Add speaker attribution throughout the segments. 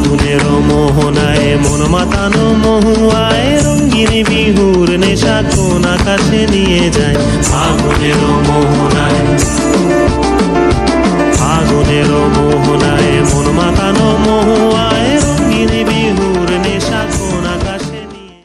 Speaker 1: ফাগুনের মোহনায় মন মাতানো মহুয়ায় রঙিন বিহুর নেশা কোন আকাশে নিয়ে যায়। ফাগুনের মোহনায়, ফাগুনের মোহনায় মন মাতানো মহুয়ায় রঙিন বিহুর নেশা কোন আকাশে নিয়ে।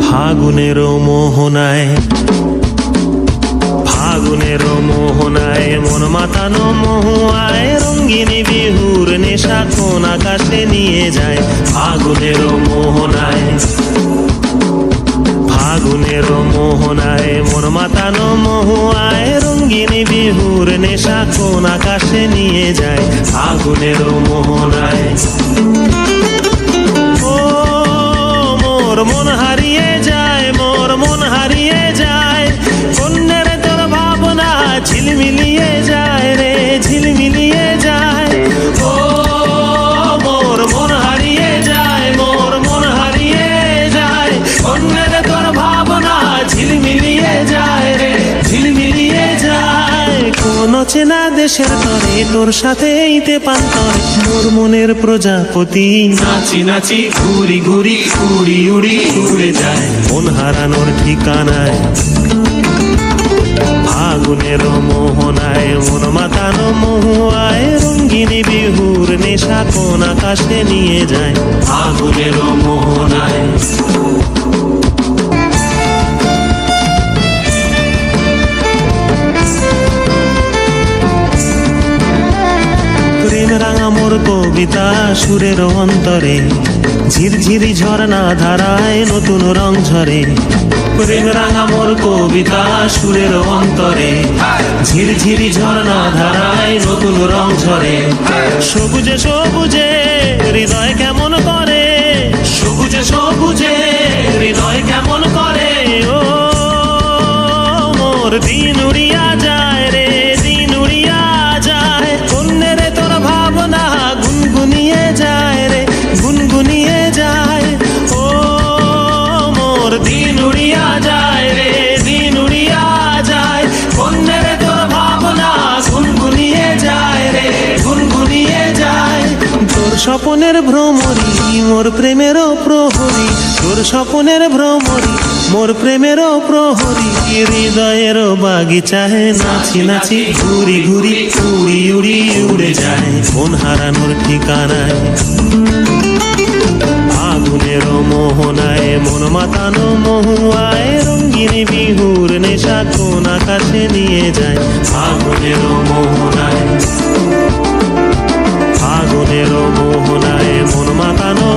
Speaker 1: ফাগুনের মোহনায়, ফাগুনের মোহনায় মন মাতানো মহুয়ায় রঙিন বিহুর নেশা কোন আকাশে নিয়ে যায়। ফাগুনের মোহনায়, ফাগুনের মোহনায় মন মাতানো মহুয়ায় রঙিন বিহুর নেশা কোন আকাশে নিয়ে যায়। ফাগুনের মোহনায় ও মোর মন হারিয়ে যায়, মোর মন হারিয়ে যায়, কন্যের তোর ভাবনা ঝিলমিলিয়ে যায় রে, ঝিলমিলিয়ে যায়। ও মোর মন হারিয়ে যায়, মোর মন হারিয়ে যায়, কন্যের তোর ভাবনা ঝিলমিলিয়ে যায় রে, ঝিলমিলিয়ে যায়। কোন চেনা দেশের তরে তোর সাথে ইতে পান্তরে মোর মনের প্রজাপতি নাচি নাচি ঘুরি ঘুরি উড়ি উড়ি উড়ে যায় মন হারানোর ঠিকানায়। ফাগুনের মোহনায় মন মাতানো মহুয়ায় রঙিন বিহুর নেশা কোন আকাশে নিয়ে যায়। ফাগুনের মোহনায় প্রেম রাঙা মোর কবিতা সুরের অন্তরে ঝিরঝিরি ঝর্ণা ধারায় নতুন রং ঝরে। প্রেম রাঙা মোর কবিতা সুরের অন্তরে ঝিরঝিরি ঝর্ণা ধারায় নতুন রং ঝরে। সবুজে সবুজে হৃদয় কেমন করে, সবুজে সবুজে হৃদয় কেমন করে। ও মোর দিন উড়িয়া যায় রে, দিন উড়িয়া যায়, কন্যের তোর ভাবনা গুনগুনিয়ে যায় রে, গুনগুনিয়ে যায়। ও মোর দিন উড়িয়া যায় রে, দিন উড়িয়া যায়, কন্যের তোর ভাবনা গুনগুনিয়ে যায় রে, গুনগুনিয়ে যায়। তোর স্বপনের ভ্রমরি মোর প্রেমেরও প্রহরী, তোর স্বপনের ভ্রমরি মোর প্রেমেরও প্রহরী। হৃদয়ের বাগিচায় নাচি নাচি ঘুরি ঘুরি উড়ি উড়ি উড়ে যায় মন হারানোর ঠিকানায়। ফাগুনের মোহনায় মন মাতানো মহুয়ায় রঙিন বিহুর নেশা কোন আকাশে নিয়ে যায়। ফাগুনের মোহনায়, ফাগুনের মোহনায় মন মাতানো